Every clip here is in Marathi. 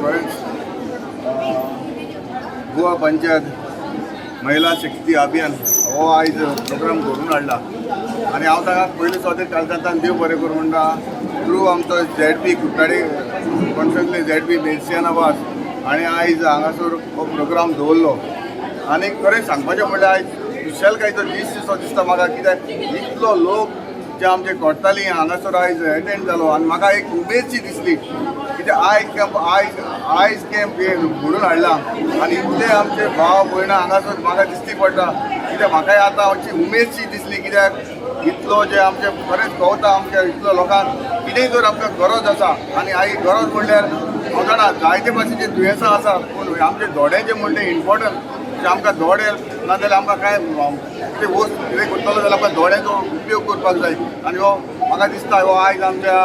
खरेंच गोवा पंचायत महिला शक्ती अभियान हो आयज प्रोग्राम करून हाडला आनी हांव ताका पयलीं सुद्दां घालता देव बरें करूं म्हणटा थ्रू आमचो ZP कुट्टाडे कॉन्स्टिट्युएंसी ZP मेर्सियाना वास आनी आयज हांगासर हो प्रोग्राम दवरलो आनी खरें सांगपाचें म्हणल्यार आयज खुशालकायेचो दीस सो दिसता म्हाका कित्याक इतलो लोक जे आमचे कोर्तालीं हांगासर आयज एटेंड जालो आनी म्हाका एक उमेदशी दिसली कित्याक आयज कॅम्प हे घडून हाडला आनी इतले आमचे भाव भयणां हांगासर म्हाका दिसती पडटा कित्याक म्हाकाय आतां अशी उमेदशी दिसली कित्याक इतलो जे आमचे खरेंच कवता आमच्या इतलो लोकांक कितेंय जर आमकां गरज आसा आनी आयज गरज म्हणल्यार हांव जाणा जायते भाशेचे दुयेंसां आसा पूण आमचे दोड्याचे म्हणटे इम्पॉर्टंट जे आमकां दोडे नाजाल्यार आमकां काय ते वस्त कितें करतलो जाल्यार आमकां दोड्याचो उपयोग करपाक जाय आनी हो म्हाका दिसता हो आयज आमच्या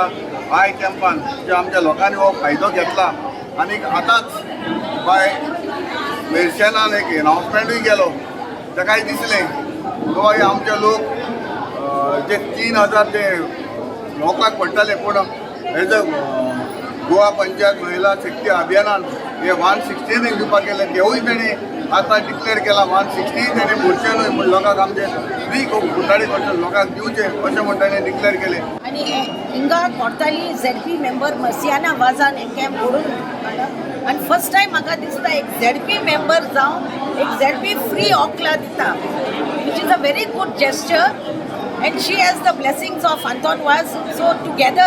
आय कॅम्पान जे आमच्या लोकांनी हो फायदो घेतला आनी आतांच बाय मेर्सियानान एक अनाउन्समेंटूय केलो ताकाय दिसलें गोवा हे आमचे लोक जे 3000 ते लोकांक पडटाले पूण एज अ गोवा पंचायत महिला शक्ती अभियानान हे 160 दिवपाक केलें तेवूय तेणी आतां डिक्लेअर केला 160 तेणी भरचेनूय म्हण लोकांक आमचे फ्री कुट्टाडे करचे लोकांक दिवचे अशें म्हण ताणें डिक्लेअर केलें आनी हिंगा कोर्ताली ZP मेंबर मर्सियाना वाजान हे कॅम्प घडून आनी फर्स्ट टायम म्हाका दिसता एक ZP मेंबर जावन एक ZP फ्री ऑकला दिता which is a very good gesture and she has the blessings of Anton was so together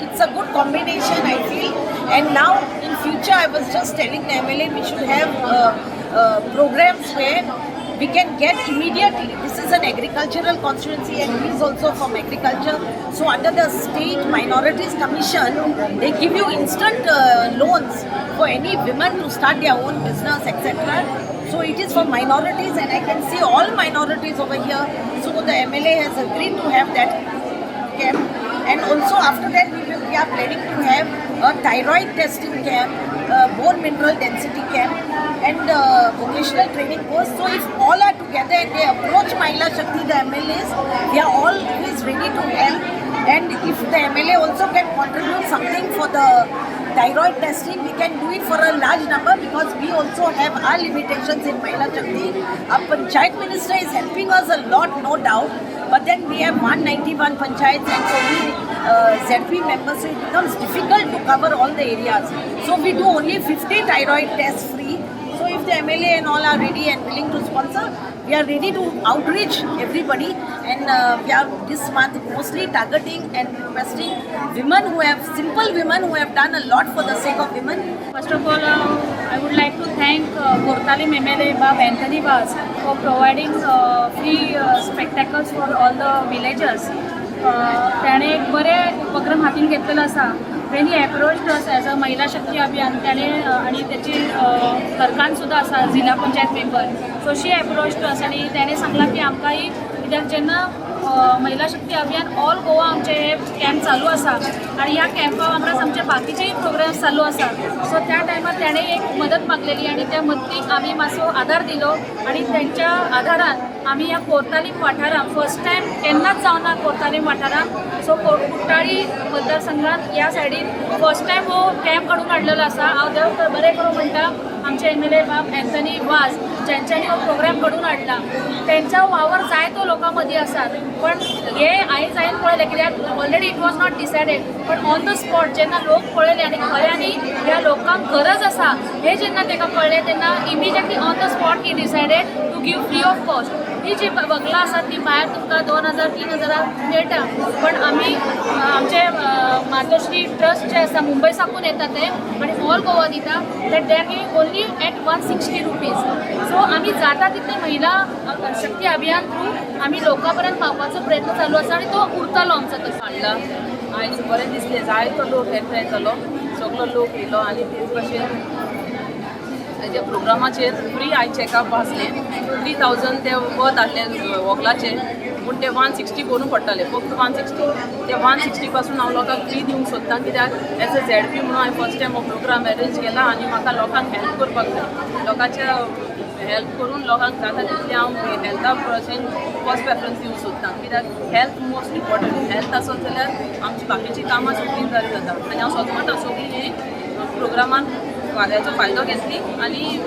it's a good combination I feel and now in future I was just telling the MLA we should have programs where we can get immediately. This is an agricultural constituency and he is also from agriculture. So under the State Minorities Commission, they give you instant loans for any women to start their own business, etc. So it is for minorities and I can see all minorities over here. So the MLA has agreed to have that camp. And also after that we are planning to have a thyroid testing camp, bone mineral density camp and vocational training course. So if all are together and they approach Mahila Shakti, the MLAs, we are always ready to help. And if the MLA also can contribute something for the thyroid testing, we can do it for a large number because we also have our limitations in Mahila Shakti. Our Panchayat Minister is helping us a lot, no doubt. But then we have 191 panchayats and only ZP members, so it becomes difficult to cover all the areas. So we do only 50 thyroid tests free. So if the MLA and all are ready and willing to sponsor, we are ready to outreach everybody and we are this month mostly targeting and requesting women who have, simple women who have done a lot for the sake of women. First of all, I would like to thank Cortalim MLA Bab Anthony Vaz for providing free spectacles for all the villagers. त्याने एक बरे उपक्रम हातीन घेतलेलो आसा. When he approached us as a महिला शक्ती अभियान त्याने आणि त्याची सरकार सुद्धा आसा जिल्हा panchayat member. So she approached us आणि त्याने सांगला की आमकांय कित्याक जेन्ना महिला शक्ती अभियान ऑल गोवा आमचे कॅम्प चालू आसा आणि ह्या कॅम्पाक वांगडाच आमचे बाकीचेय प्रोग्राम्स चालू आसा. सो त्या टायमार त्याने एक मदत मागलेली आणि त्या मदतीक आमी मातसो आधार दिलो आणि त्यांच्या आधारान आमी ह्या कोर्तालीम वाठारांत फर्स्ट टायम केन्नाच जावना कोर्तालीम वाठारांत सो कुट्टाडी मतदारसंघात ह्या सायडीन फर्स्ट टायम हो कॅम्प काडून हाडलेलो आसा. हांव देव बरें करूं म्हणटा आमचे MLA बाब एंथनी वाज ज्यांच्यानी हो प्रोग्राम घडून हाडला. त्यांचा वावर जायतो लोकां मदीं आसात पण हे आयज हांवें पळयलें कित्याक already it was not decided पण ऑन द स्पॉट जेन्ना लोक पळयले आनी खऱ्यांनी ह्या लोकांक गरज आसा हे जेन्ना ताका कळ्ळें तेन्ना immediately on the spot he decided to give free of cost. ही जी बंगला आसात ती भायर तुमकां 2000-3000 मेळटा पण आमी आमचे मातोश्री ट्रस्ट जे आसा मुंबय साकून येता ते आनी ऑल गोवा दिता that they are giving only at 160 rupees. So आमी जाता तितली महिला शक्ती अभियान थ्रू आमी लोकां पर्यंत पावपाचो प्रयत्न चालू आसा आनी तो उरतलो आमचो तसो. हाडला आयज बरें दिसलें जायतो लोक एकठांय जालो सगळो लोक येयलो आनी तेच भशेन हेज्या प्रोग्रामाचेर फ्री आय चॅकअप आसलें 3000 ते वत आहले वॉकलाचे पूण ते 160 करूं पडटले फक्त 160. ते 160 पासून हांव लोकांक फ्री दिवंक सोदतां कित्याक एज अ ZP म्हणून हांवें फर्स्ट टायम हो प्रोग्राम अरेंज केला आनी म्हाका लोकांक हेल्प करपाक जाय. लोकांच्या हेल्प करून लोकांक जाता तितलें हांव हेल्था पर्सेंट फर्स्ट प्रेफरन्स दिवंक सोदतां कित्याक हेल्थ मोस्ट इम्पॉर्टंट. हेल्थ आसत जाल्यार आमची बाकीची कामां सगळीं बरी जाता आनी हांव सोदता सगळीं ही प्रोग्रामान याचा फायदा घेतली आणि